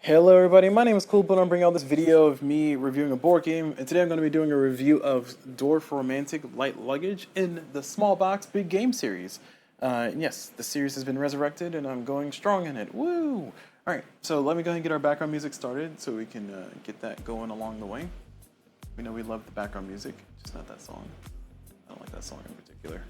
Hello everybody, my name is Cool, but I'm bringing out this video of me reviewing a board game, and today I'm going to be doing a review of Dorfromantik Light Luggage in the Small Box Big Game series. And yes, the series has been resurrected and I'm going strong in it. Woo! Alright, so let me go ahead and get our background music started so we can get that going along the way. We know we love the background music, just not that song. I don't like that song in particular.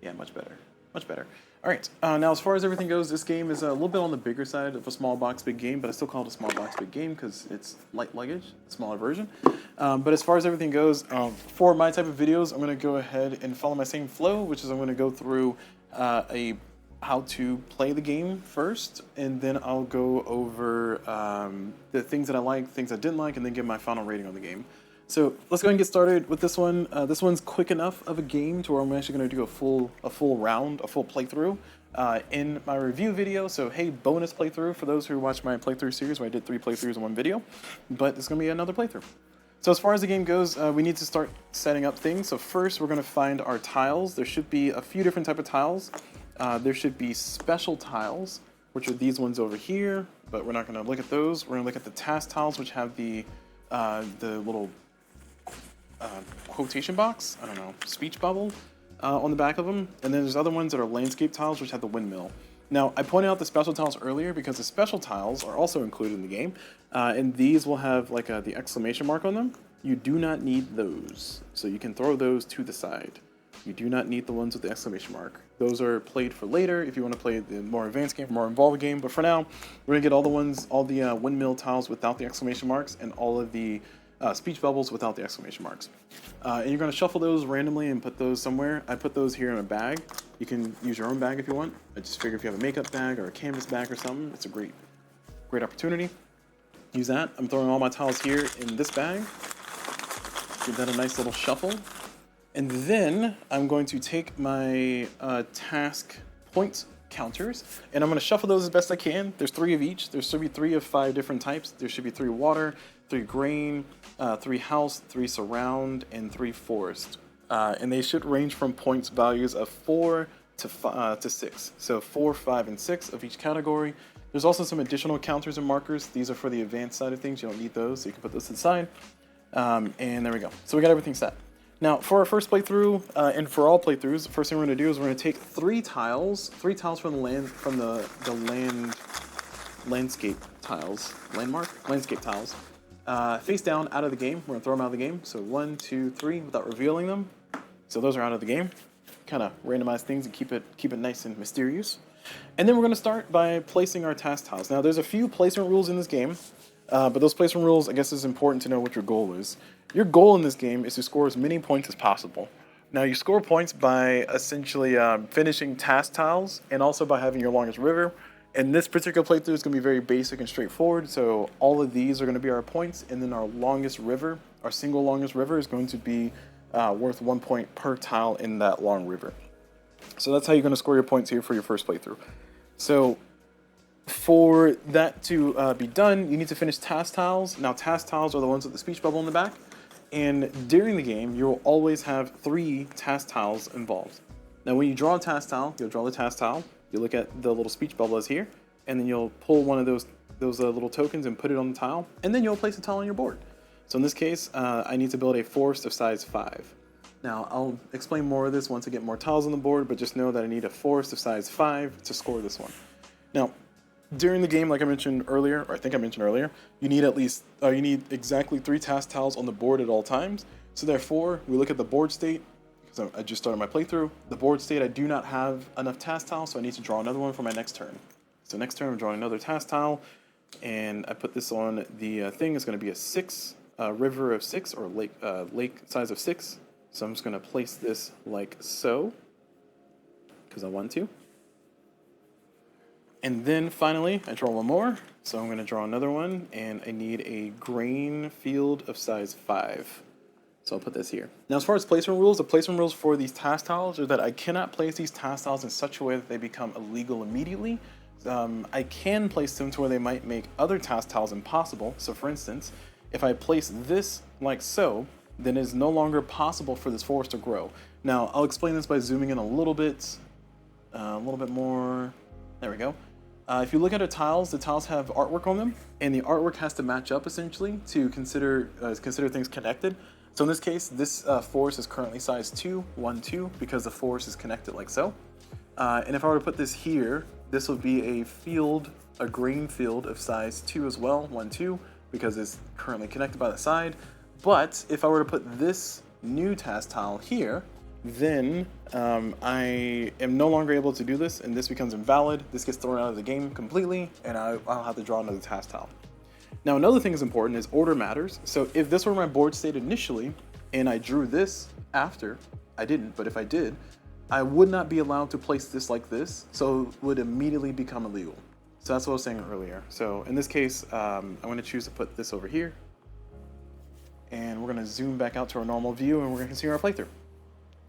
Yeah, much better. Much better. Alright, now as far as everything goes, this game is a little bit on the bigger side of a small box big game, but I still call it a small box big game because it's light luggage, a smaller version. But as far as everything goes, for my type of videos, I'm going to go ahead and follow my same flow, which is I'm going to go through how to play the game first, and then I'll go over the things that I like, things I didn't like, and then give my final rating on the game. So let's go ahead and get started with this one. This one's quick enough of a game to where I'm actually going to do a full playthrough in my review video. So hey, bonus playthrough for those who watch my playthrough series where I did 3 playthroughs in one video, but it's going to be another playthrough. So as far as the game goes, we need to start setting up things. So first we're going to find our tiles. There should be a few different type of tiles. There should be special tiles, which are these ones over here, but we're not going to look at those. We're going to look at the task tiles, which have the little quotation box, I don't know, speech bubble on the back of them. And then there's other ones that are landscape tiles, which have the windmill. Now, I pointed out the special tiles earlier because the special tiles are also included in the game, and these will have like the exclamation mark on them. You do not need those, so you can throw those to the side. You do not need the ones with the exclamation mark. Those are played for later if you want to play the more advanced game, more involved game. But for now, we're gonna get all the windmill tiles without the exclamation marks, and all of the speech bubbles without the exclamation marks. And you're going to shuffle those randomly and put those somewhere. I put those here in a bag. You can use your own bag if you want. I just figure if you have a makeup bag or a canvas bag or something, it's a great opportunity. Use that. I'm throwing all my tiles here in this bag. Give that a nice little shuffle. And then I'm going to take my task points counters, and I'm going to shuffle those as best I can. There's 3 of each. There should be 3 of 5 different types. There should be 3 water, 3 grain, 3 house, 3 surround, and 3 forest. And they should range from points values of 4 to 6. So 4, 5, and 6 of each category. There's also some additional counters and markers. These are for the advanced side of things. You don't need those, so you can put those to the side. And there we go. So we got everything set. Now, for our first playthrough, and for all playthroughs, the first thing we're going to do is we're going to take 3 tiles from the landscape tiles, landscape tiles, face down out of the game. We're going to throw them out of the game. So 1, 2, 3, without revealing them. So those are out of the game. Kind of randomize things and keep it nice and mysterious. And then we're going to start by placing our task tiles. Now, there's a few placement rules in this game, but those placement rules, I guess, is important to know what your goal is. Your goal in this game is to score as many points as possible. Now, you score points by essentially finishing task tiles and also by having your longest river. And this particular playthrough is going to be very basic and straightforward, so all of these are going to be our points, and then our longest river, our single longest river, is going to be worth 1 point per tile in that long river. So that's how you're going to score your points here for your first playthrough. So for that to be done, you need to finish task tiles. Now, task tiles are the ones with the speech bubble in the back. And during the game, you will always have 3 task tiles involved. Now, when you draw a task tile, you'll draw the task tile. You look at the little speech bubble is here, and then you'll pull one of those little tokens and put it on the tile, and then you'll place a tile on your board. So in this case, I need to build a forest of size 5. Now, I'll explain more of this once I get more tiles on the board, but just know that I need a forest of size 5 to score this one. Now, during the game, like I mentioned earlier, or I think I mentioned earlier, you need exactly 3 task tiles on the board at all times. So therefore, we look at the board state, because I just started my playthrough. The board state, I do not have enough task tiles, so I need to draw another one for my next turn. So next turn, I'm drawing another task tile, and I put this on the thing. It's going to be a 6, river of 6, or lake size of 6. So I'm just going to place this like so, because I want to. And then finally, I draw one more. So I'm going to draw another one, and I need a grain field of size 5. So I'll put this here. Now, as far as placement rules, the placement rules for these task tiles are that I cannot place these task tiles in such a way that they become illegal immediately. I can place them to where they might make other task tiles impossible. So for instance, if I place this like so, then it is no longer possible for this forest to grow. Now, I'll explain this by zooming in a little bit more. There we go. If you look at the tiles have artwork on them, and the artwork has to match up essentially to consider things connected. So in this case, this forest is currently size 2, 1, 2, because the forest is connected like so. And if I were to put this here, this would be a green field of size 2 as well, 1, 2, because it's currently connected by the side. But if I were to put this new task tile here, then I am no longer able to do this, and this becomes invalid. This gets thrown out of the game completely, and I'll have to draw another task tile. Now, another thing is important is order matters. So if this were my board state initially, and I drew this after, I didn't, but if I did, I would not be allowed to place this like this, so it would immediately become illegal. So that's what I was saying earlier. So in this case, I'm going to choose to put this over here, and we're going to zoom back out to our normal view, and we're going to continue our playthrough.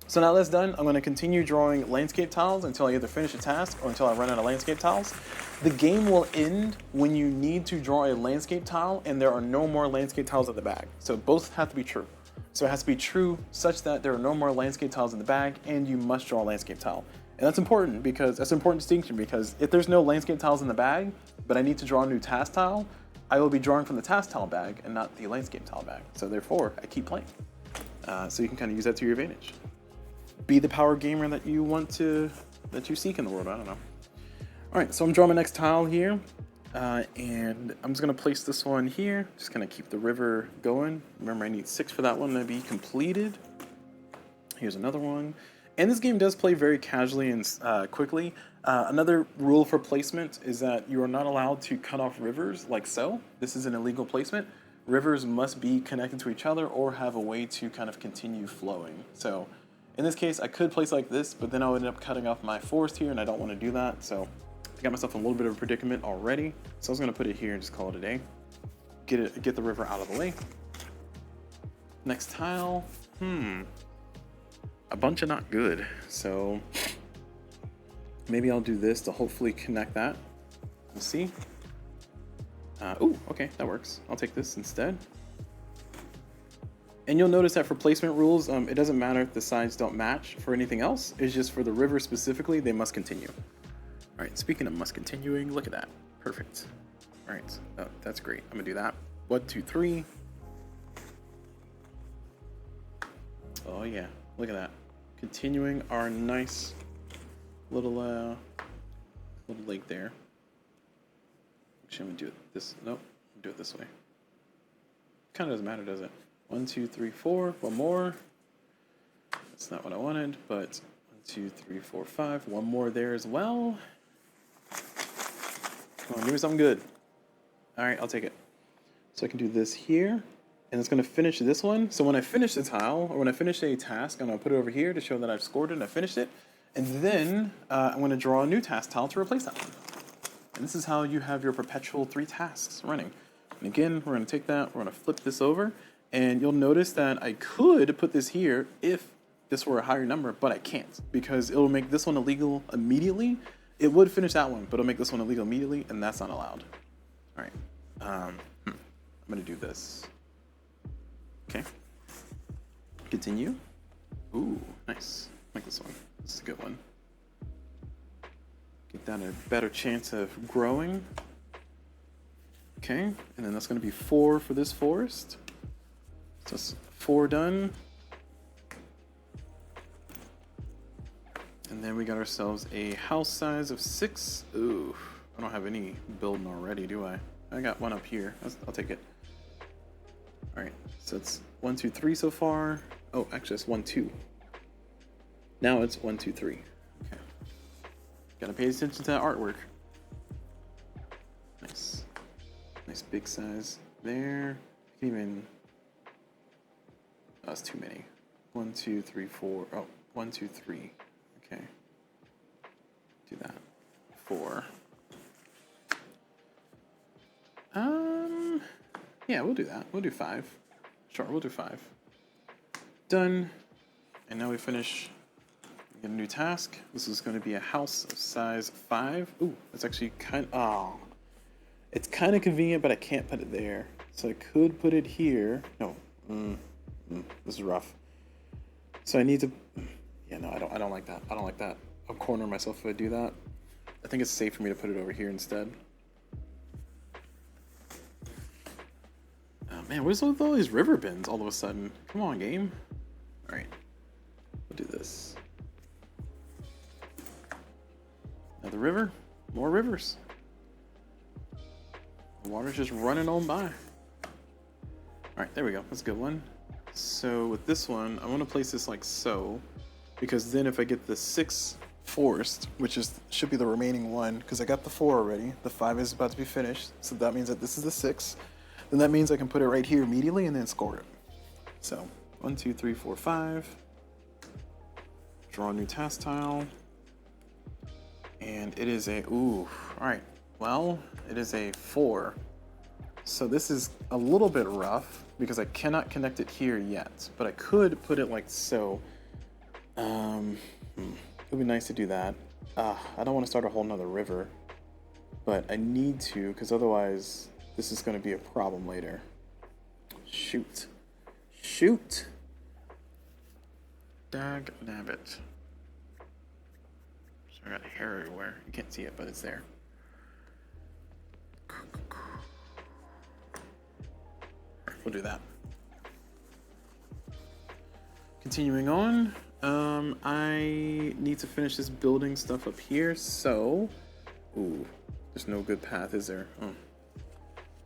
So now that's done, I'm going to continue drawing landscape tiles until I either finish a task or until I run out of landscape tiles. The game will end when you need to draw a landscape tile and there are no more landscape tiles in the bag. So both have to be true. So it has to be true such that there are no more landscape tiles in the bag and you must draw a landscape tile. And that's important because that's an important distinction, because if there's no landscape tiles in the bag, but I need to draw a new task tile, I will be drawing from the task tile bag and not the landscape tile bag. So therefore, I keep playing. So you can kind of use that to your advantage. Be the power gamer that you seek in the world. I don't know. All right, so I'm drawing my next tile here, and I'm just gonna place this one here. Just gonna keep the river going. Remember, I need 6 for that one to be completed. Here's another one. And this game does play very casually and quickly. Another rule for placement is that you are not allowed to cut off rivers like so. This is an illegal placement. Rivers must be connected to each other or have a way to kind of continue flowing. So in this case, I could place like this, but then I would end up cutting off my forest here, and I don't want to do that. So I got myself in a little bit of a predicament already. So I was going to put it here and just call it a day. Get the river out of the way. Next tile. A bunch of not good. So maybe I'll do this to hopefully connect that. We'll see. Ooh, okay, that works. I'll take this instead. And you'll notice that for placement rules, it doesn't matter if the sides don't match for anything else. It's just for the river specifically, they must continue. All right, speaking of must continuing, look at that. Perfect. All right, oh, that's great. I'm gonna do that. 1, 2, 3. Oh yeah, look at that. Continuing our nice little lake there. Actually, I'm gonna do it this, nope, do it this way. Kind of doesn't matter, does it? 1, 2, 3, 4. One more. That's not what I wanted, but 1, 2, 3, 4, 5. One more there as well. Come on, give me something good. All right, I'll take it. So I can do this here, and it's going to finish this one. So when I finish the tile, or when I finish a task, I'm going to put it over here to show that I've scored it and I finished it. And then I'm going to draw a new task tile to replace that one. And this is how you have your perpetual 3 tasks running. And again, we're going to take that, we're going to flip this over. And you'll notice that I could put this here if this were a higher number, but I can't, because it'll make this one illegal immediately. It would finish that one, but it'll make this one illegal immediately, and that's not allowed. All right, I'm gonna do this. Okay, continue. Ooh, nice, I like this one. This is a good one. Get that a better chance of growing. Okay, and then that's gonna be 4 for this forest. So that's 4 done. And then we got ourselves a house size of 6. Ooh, I don't have any building already, do I? I got one up here. I'll take it. All right, so it's 1, 2, 3 so far. Oh, actually, it's 1, 2. Now it's 1, 2, 3. Okay. Gotta pay attention to that artwork. Nice. Nice big size there. Even. That's too many. 1, 2, 3, 4. Oh, 1, 2, 3. Okay. Do that. 4. Yeah, we'll do that. We'll do 5. Sure, we'll do 5. Done. And now we finish. We get a new task. This is going to be a house of size 5. Ooh, that's actually kind of. Oh. It's kind of convenient, but I can't put it there. So I could put it here. No. This is rough. So I need to. Yeah, no, I don't like that. I don't like that. I'll corner myself if I do that. I think it's safe for me to put it over here instead. Oh man, what's with all these river bends all of a sudden? Come on, game. All right, we'll do this. Now the river, more rivers. The water's just running on by. All right, there we go. That's a good one. So with this one, I want to place this like so, because then if I get the 6 forced, which should be the remaining one, because I got the 4 already. The 5 is about to be finished, so that means that this is the 6. Then that means I can put it right here immediately and then score it. So 1, 2, 3, 4, 5. Draw a new task tile. And it is a, ooh, all right. Well, it is a 4. So this is a little bit rough because I cannot connect it here yet, but I could put it like so. It would be nice to do that. I don't want to start a whole nother river, but I need to, because otherwise this is going to be a problem later. Shoot. Shoot. Dag nabbit. So I got hair everywhere. You can't see it, but it's there. We'll do that. Continuing on, I need to finish this building stuff up here, so... Ooh, there's no good path, is there? Oh.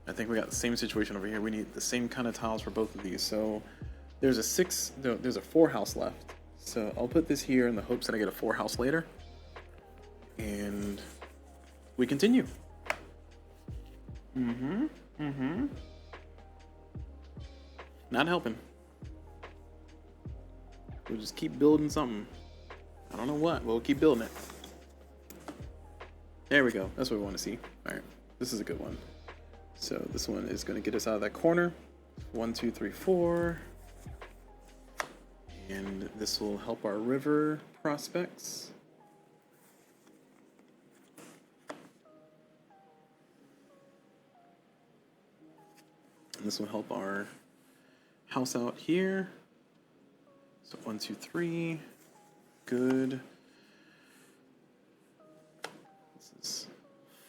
I think we got the same situation over here. We need the same kind of tiles for both of these. So there's a 4 house left. So I'll put this here in the hopes that I get a 4 house later. And we continue. Not helping. We'll just keep building something. I don't know what, but we'll keep building it. There we go. That's what we want to see. All right, this is a good one. So this one is going to get us out of that corner. 1, 2, 3, 4. And this will help our river prospects. And this will help our house out here. So 1, 2, 3. Good. This is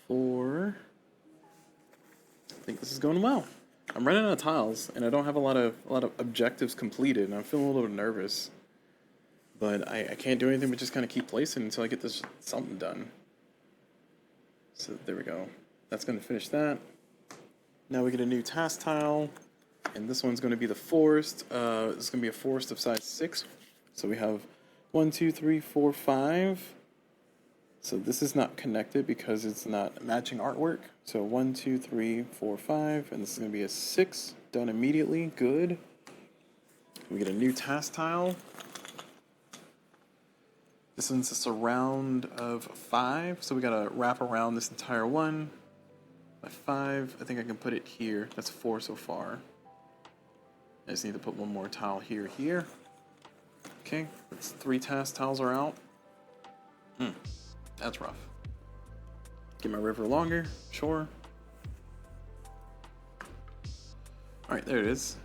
4. I think this is going well. I'm running out of tiles, and I don't have a lot of objectives completed, and I'm feeling a little bit nervous. But I can't do anything but just kind of keep placing until I get this something done. So there we go. That's going to finish that. Now we get a new task tile, and this one's going to be the forest. It's going to be a forest of size 6. So we have 1, 2, 3, 4, 5. So this is not connected because it's not matching artwork. So 1, 2, 3, 4, 5, and this is going to be a 6. Done immediately. Good. We get a new task tile. This one's a surround of 5, so we got to wrap around this entire one. By 5, I think I can put it here. That's 4 so far. I just need to put one more tile here. Okay, that's 3 task tiles are out. That's rough. Get my river longer, sure. All right, there it is.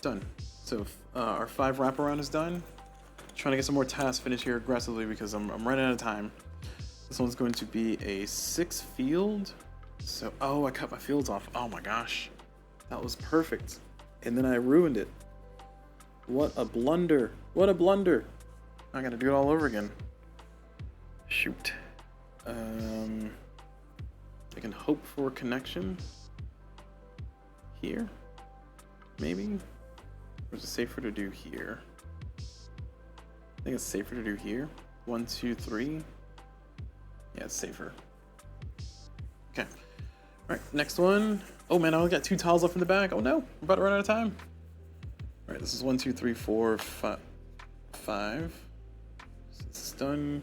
Done. So our 5 wraparound is done. Trying to get some more tasks finished here aggressively because I'm running out of time. This one's going to be a 6 field. So, oh, I cut my fields off. Oh my gosh. That was perfect. And then I ruined it. What a blunder. What a blunder. I gotta do it all over again. Shoot. I can hope for connection. Here? Maybe? Or is it safer to do here? I think it's safer to do here. 1, 2, 3. Yeah, it's safer. Okay. Alright, next one. Oh man, I only got 2 tiles left in the back. Oh no, we're about to run out of time. Alright, this is 1, 2, 3, 4, 5. So this is done.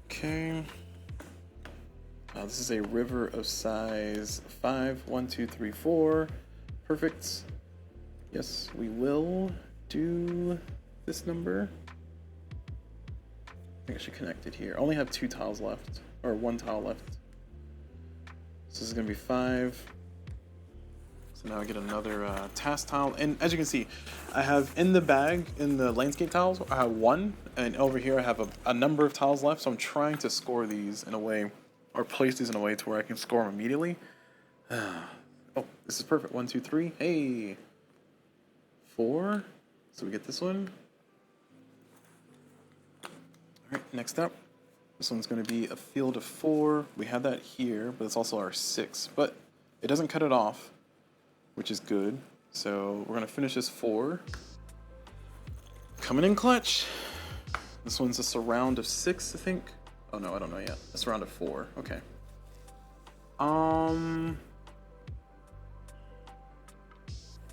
Okay. This is a river of size 5. 1, 2, 3, 4. Perfect. Yes, we will do this number. I think I should connect it here. I only have 2 tiles left, or 1 tile left. So this is going to be 5. So now I get another task tile, and as you can see, I have in the bag, in the landscape tiles, I have 1, and over here I have a number of tiles left, so I'm trying to score these in a way, or place these in a way to where I can score them immediately. Oh, this is perfect. 1, 2, 3, hey! 4, so we get this one. Alright, next up, this one's going to be a field of 4. We have that here, but it's also our 6, but it doesn't cut it off, which is good. So we're going to finish this 4. Coming in clutch. This one's a surround of 6, I think. Oh no, I don't know yet. A surround of 4. Okay.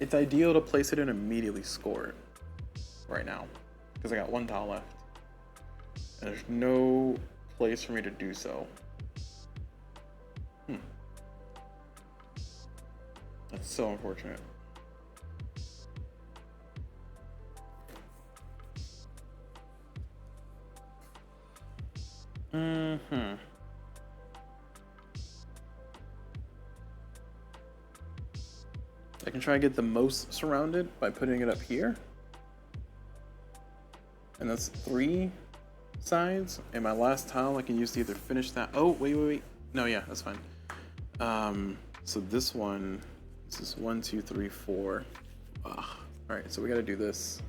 It's ideal to place it and immediately score it right now, because I got 1 tile left, and there's no place for me to do so. That's so unfortunate. I can try to get the most surrounded by putting it up here. And that's 3 sides. And my last tile I can use to either finish that. Oh, wait. No, yeah, that's fine. So this is 1, 2, 3, 4. Alright, so we gotta do this.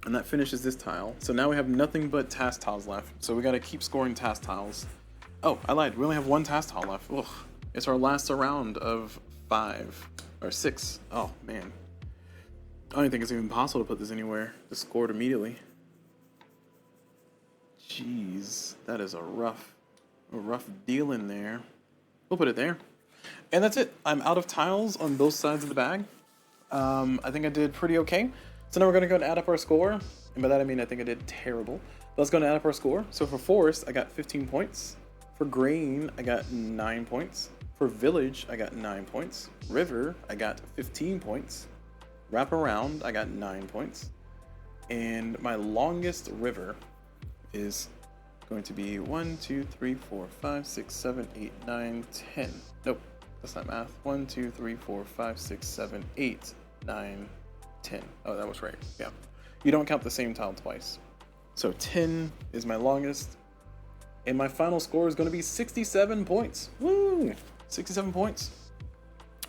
And that finishes this tile. So now we have nothing but task tiles left. So we gotta keep scoring task tiles. Oh, I lied. We only have 1 task tile left. Ugh. It's our last round of 5 or 6. Oh man, I don't think it's even possible to put this anywhere to score it immediately. Jeez, that is a rough deal in there. We'll put it there, and that's it. I'm out of tiles on both sides of the bag. I think I did pretty okay. So now we're gonna go and add up our score, and by that I mean I think I did terrible. Let's go and add up our score. So for forest, I got 15 points. For grain, I got 9 points. For village, I got 9 points. River, I got 15 points. Wraparound, I got 9 points. And my longest river is going to be 1, 2, 3, 4, 5, 6, 7, 8, 9, 10. Nope, that's not math. 1, 2, 3, 4, 5, 6, 7, 8, 9, 10. Oh, that was right. Yeah. You don't count the same tile twice. So 10 is my longest. And my final score is going to be 67 points. Woo! 67 points.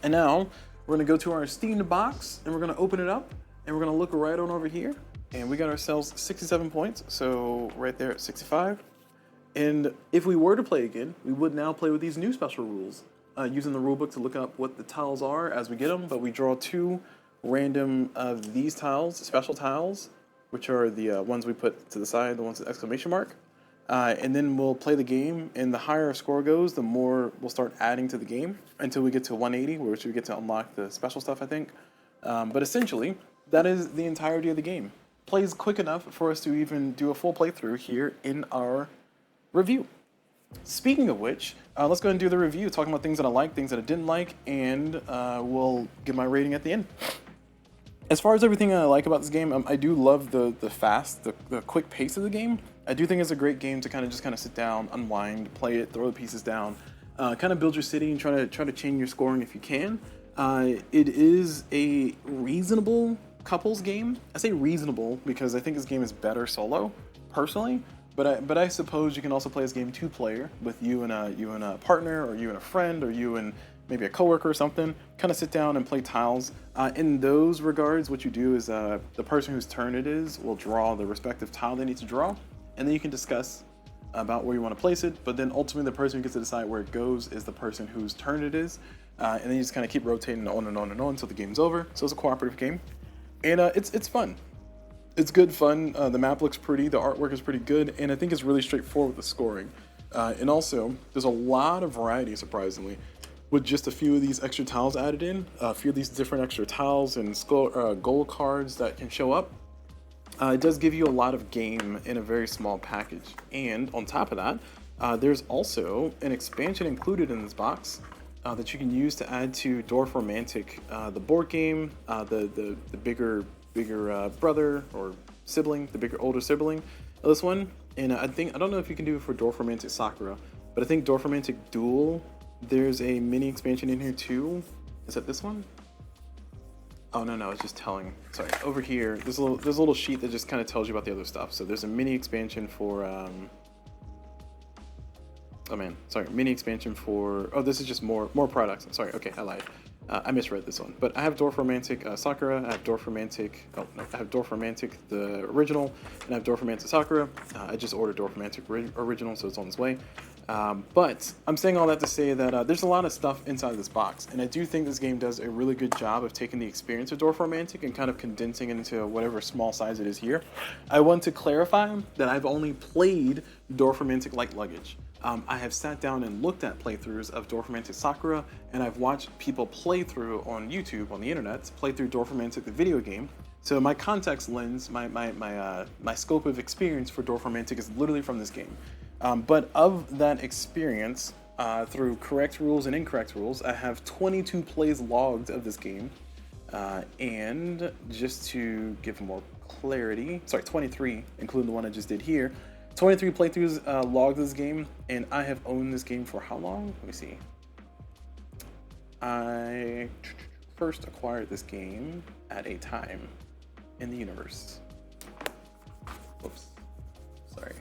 And now we're going to go to our Steam box and we're going to open it up and we're going to look right on over here. And we got ourselves 67 points. So right there at 65. And if we were to play again, we would now play with these new special rules, using the rulebook to look up what the tiles are as we get them. But we draw 2 random of these tiles, special tiles, which are the ones we put to the side, the ones with exclamation mark. And then we'll play the game, and the higher our score goes, the more we'll start adding to the game until we get to 180, which we get to unlock the special stuff, I think. But essentially, that is the entirety of the game. Plays quick enough for us to even do a full playthrough here in our review. Speaking of which, let's go ahead and do the review, talking about things that I like, things that I didn't like, and we'll give my rating at the end. As far as everything I like about this game, I do love the quick pace of the game. I do think it's a great game to kind of sit down, unwind, play it, throw the pieces down, kind of build your city and try to chain your scoring if you can. It is a reasonable couples game. I say reasonable because I think this game is better solo, personally. But I suppose you can also play this game 2-player with you and a partner, or you and a friend, or you and maybe a coworker or something. Kind of sit down and play tiles. In those regards, what you do is the person whose turn it is will draw the respective tile they need to draw, and then you can discuss about where you want to place it. But then ultimately, the person who gets to decide where it goes is the person whose turn it is, and then you just kind of keep rotating on and on and on until the game's over. So it's a cooperative game, and it's fun. It's good fun. The map looks pretty, the artwork is pretty good, and I think it's really straightforward with the scoring. And also, there's a lot of variety, surprisingly, with just a few of these extra tiles added in, a few of these different extra tiles and gold cards that can show up. It does give you a lot of game in a very small package. And on top of that, there's also an expansion included in this box that you can use to add to Dorfromantik, the board game, the bigger brother or sibling, the bigger older sibling of this one. And I don't know if you can do it for Dorfromantik Sakura, but I think Dorfromantik Duel There's a mini expansion in here too. Is that this one? Oh no, it's just telling. Sorry, over here, there's a little sheet that just kind of tells you about the other stuff. So there's a mini expansion for oh man, sorry, mini expansion for. Oh, this is just more products. Sorry, okay, I lied. I misread this one, but I have Dorfromantik Sakura. I have Dorfromantik. Oh no, I have Dorfromantik the original, and I have Dorfromantik Sakura. I just ordered Dorfromantik original, so it's on its way. But I'm saying all that to say that there's a lot of stuff inside this box, and I do think this game does a really good job of taking the experience of Dorfromantik and kind of condensing it into whatever small size it is here. I want to clarify that I've only played Dorfromantik like Luggage. I have sat down and looked at playthroughs of Dorfromantik Sakura, and I've watched people play through on YouTube, on the internet, play through Dorfromantik the video game. So my context lens, my scope of experience for Dorfromantik is literally from this game. But of that experience, through correct rules and incorrect rules, I have 22 plays logged of this game. And just to give more clarity, sorry, 23, including the one I just did here. 23 playthroughs logged this game, and I have owned this game for how long? Let me see. I first acquired this game at a time in the universe. Whoops. Sorry.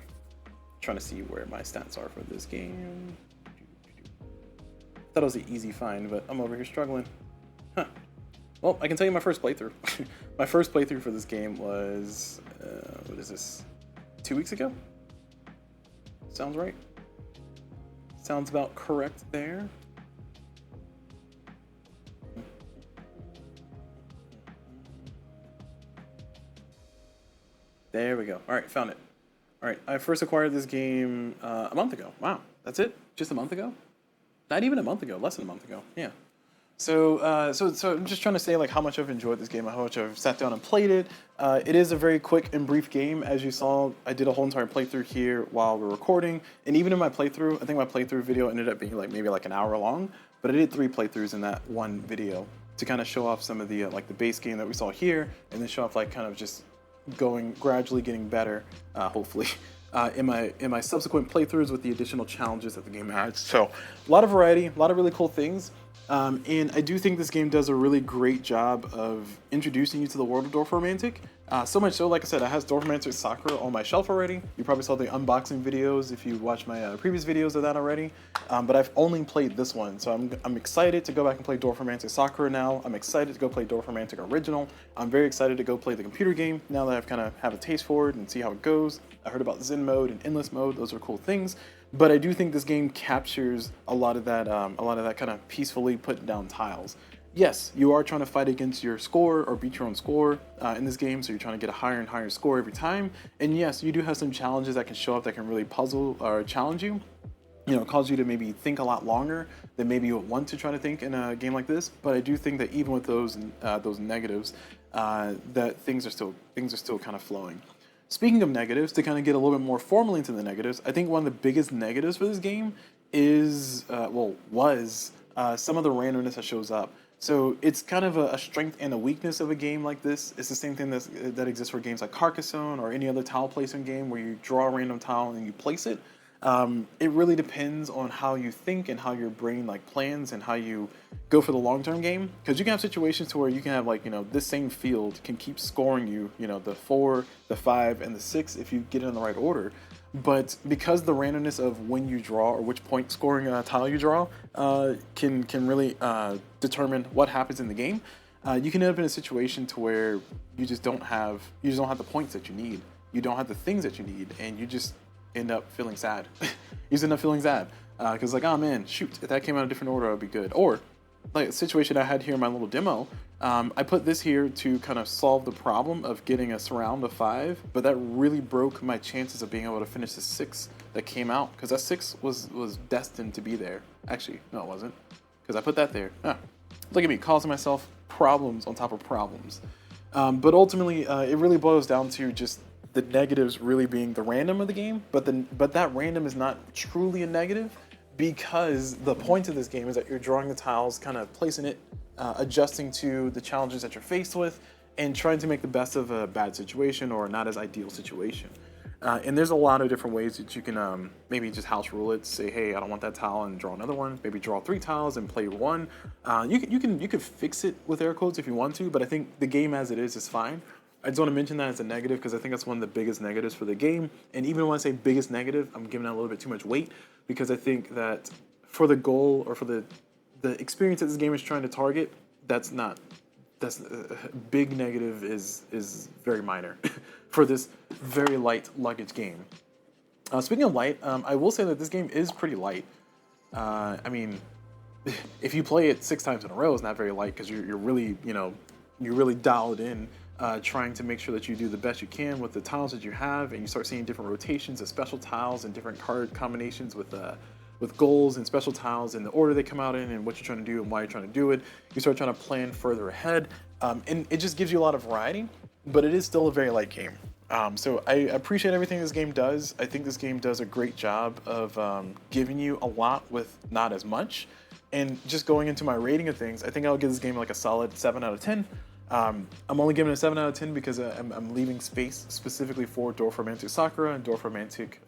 Trying to see where my stats are for this game. Thought it was an easy find, but I'm over here struggling. Huh. Well, I can tell you my first playthrough. My first playthrough for this game was, what is this? 2 weeks ago? Sounds right. Sounds about correct there. There we go. All right, found it. All right, I first acquired this game a month ago. Wow, that's it? Just a month ago? Not even a month ago, less than a month ago. Yeah. So I'm just trying to say like how much I've enjoyed this game, how much I've sat down and played it. It is a very quick and brief game. As you saw, I did a whole entire playthrough here while we're recording, and even in my playthrough, I think my playthrough video ended up being like maybe like an hour long, but I did 3 playthroughs in that one video to kind of show off some of the like the base game that we saw here, and then show off like kind of just gradually getting better, hopefully. In my subsequent playthroughs with the additional challenges that the game adds. So a lot of variety, a lot of really cool things. And I do think this game does a really great job of introducing you to the world of Dorfromantik. So much so, like I said, I have Dorfromantik Sakura on my shelf already. You probably saw the unboxing videos if you watched my previous videos of that already. But I've only played this one, so I'm excited to go back and play Dorfromantik Sakura now. I'm excited to go play Dorfromantik Original. I'm very excited to go play the computer game now that I've kind of have a taste for it and see how it goes. I heard about Zen mode and endless mode; those are cool things. But I do think this game captures a lot of that kind of peacefully put down tiles. Yes, you are trying to fight against your score or beat your own score in this game, so you're trying to get a higher and higher score every time. And yes, you do have some challenges that can show up that can really puzzle or challenge you. You know, cause you to maybe think a lot longer than maybe you would want to try to think in a game like this. But I do think that even with those negatives, that things are still kind of flowing. Speaking of negatives, to kind of get a little bit more formally into the negatives, I think one of the biggest negatives for this game is, was some of the randomness that shows up. So it's kind of a strength and a weakness of a game like this. It's the same thing that exists for games like Carcassonne or any other tile placement game where you draw a random tile and you place it. It really depends on how you think and how your brain like plans and how you go for the long-term game. Because you can have situations to where you can have like, this same field can keep scoring you, the 4, the 5, and the 6 if you get it in the right order. But because the randomness of when you draw or which point scoring tile you draw can really determine what happens in the game, you can end up in a situation to where you just don't have the points that you need. You don't have the things that you need, and you just end up feeling sad. You just end up feeling sad because like, oh man, shoot, if that came out a different order, it would be good. Or like a situation I had here in my little demo, I put this here to kind of solve the problem of getting a surround of 5, but that really broke my chances of being able to finish the 6 that came out, because that 6 was destined to be there. Actually, no, it wasn't, because I put that there. Look at me, causing myself problems on top of problems. But ultimately, it really boils down to just the negatives really being the random of the game, but that random is not truly a negative, because the point of this game is that you're drawing the tiles, kind of placing it, adjusting to the challenges that you're faced with, and trying to make the best of a bad situation or not as ideal situation. And there's a lot of different ways that you can maybe just house rule it. Say, hey, I don't want that tile, and draw another one. Maybe draw 3 tiles and play 1. You could fix it with air quotes if you want to, but I think the game as it is fine. I just want to mention that as a negative because I think that's one of the biggest negatives for the game. And even when I say biggest negative, I'm giving it a little bit too much weight because I think that for the goal or for the experience that this game is trying to target, that's big negative is very minor for this very light luggage game. Speaking of light, I will say that this game is pretty light. I mean, if you play it 6 times in a row, it's not very light because you're really you're really dialed in, trying to make sure that you do the best you can with the tiles that you have, and you start seeing different rotations of special tiles and different card combinations with goals and special tiles and the order they come out in and what you're trying to do and why you're trying to do it. You start trying to plan further ahead, and it just gives you a lot of variety, but it is still a very light game. So I appreciate everything this game does. I think this game does a great job of giving you a lot with not as much. And just going into my rating of things, I think I'll give this game like a solid 7 out of 10. I'm only giving it a 7 out of 10 because I'm leaving space specifically for Dorfromantik Sakura and Dorfromantik,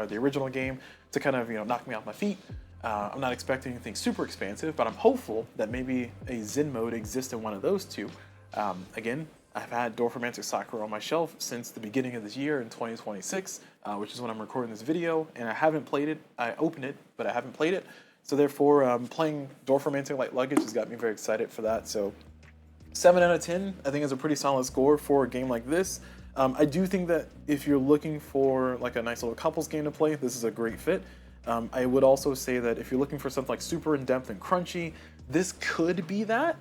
the original game, to kind of knock me off my feet. I'm not expecting anything super expansive, but I'm hopeful that maybe a Zen mode exists in one of those two. Again, I've had Dorfromantik Sakura on my shelf since the beginning of this year in 2026, which is when I'm recording this video, and I haven't played it. I opened it, but I haven't played it. So therefore, playing Dorfromantik Light Luggage has got me very excited for that. So 7 out of 10, I think, is a pretty solid score for a game like this. I do think that if you're looking for like a nice little couples game to play, this is a great fit. I would also say that if you're looking for something like super in-depth and crunchy, this could be that,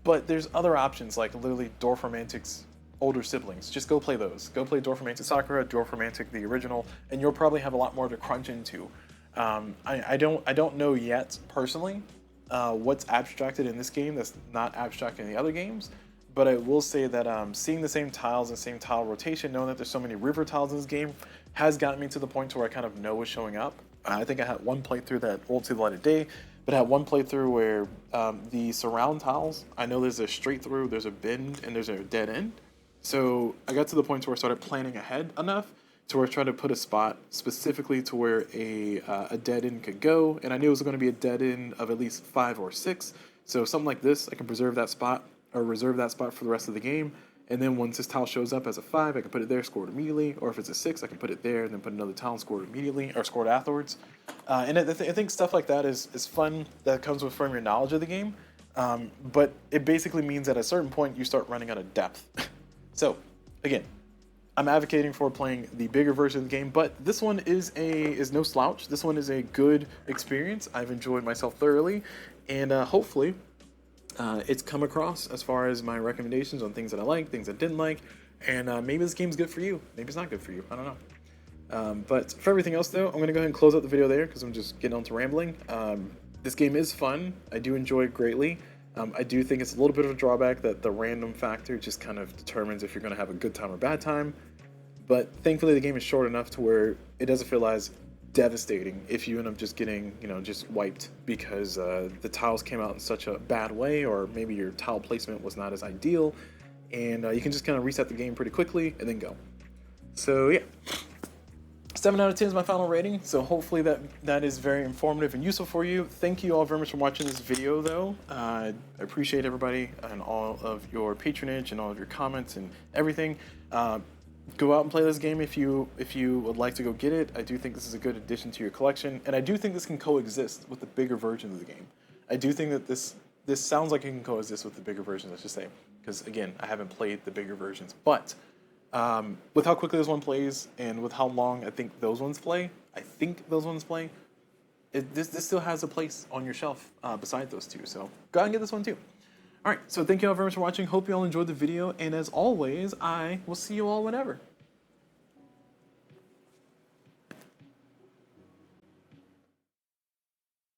but there's other options like literally Dorfromantik's older siblings. Just go play those. Go play Dorfromantik Sakura, Dorfromantik the original, and you'll probably have a lot more to crunch into. I don't know yet personally what's abstracted in this game that's not abstracted in the other games, but I will say that seeing the same tiles and same tile rotation, knowing that there's so many river tiles in this game, has gotten me to the point to where I kind of know what's showing up. I think I had one playthrough that won't see the light of day, but I had one playthrough where the surround tiles, I know there's a straight through, there's a bend, and there's a dead end. So I got to the point where I started planning ahead enough to where I tried to put a spot specifically to where a dead end could go, and I knew it was going to be a dead end of at least 5 or 6. So something like this, I can preserve that spot or reserve that spot for the rest of the game. And then once this tile shows up as a 5, I can put it there, score it immediately. Or if it's a 6, I can put it there and then put another tile and score it immediately, or score it afterwards. And I think stuff like that is fun. That comes with from your knowledge of the game. But it basically means at a certain point you start running out of depth. So again, I'm advocating for playing the bigger version of the game, but this one is no slouch. This one is a good experience. I've enjoyed myself thoroughly, and hopefully it's come across as far as my recommendations on things that I like, things I didn't like, and maybe this game's good for you. Maybe it's not good for you. I don't know. But for everything else, though, I'm going to go ahead and close out the video there because I'm just getting on to rambling. This game is fun. I do enjoy it greatly. I do think it's a little bit of a drawback that the random factor just kind of determines if you're going to have a good time or bad time. But thankfully, the game is short enough to where it doesn't feel as devastating if you end up just getting, just wiped because the tiles came out in such a bad way, or maybe your tile placement was not as ideal, and you can just kind of reset the game pretty quickly and then go. So yeah, 7 out of 10 is my final rating, so hopefully that is very informative and useful for you. Thank you all very much for watching this video, though. I appreciate everybody and all of your patronage and all of your comments and everything. Go out and play this game if you would like to go get it. I do think this is a good addition to your collection, and I do think this can coexist with the bigger version of the game. I do think that this sounds like it can coexist with the bigger versions, let's just say, because again, I haven't played the bigger versions, but with how quickly this one plays and with how long I think those ones play, this still has a place on your shelf beside those two. So go out and get this one too. All right, so thank you all very much for watching. Hope you all enjoyed the video, and as always, I will see you all whenever.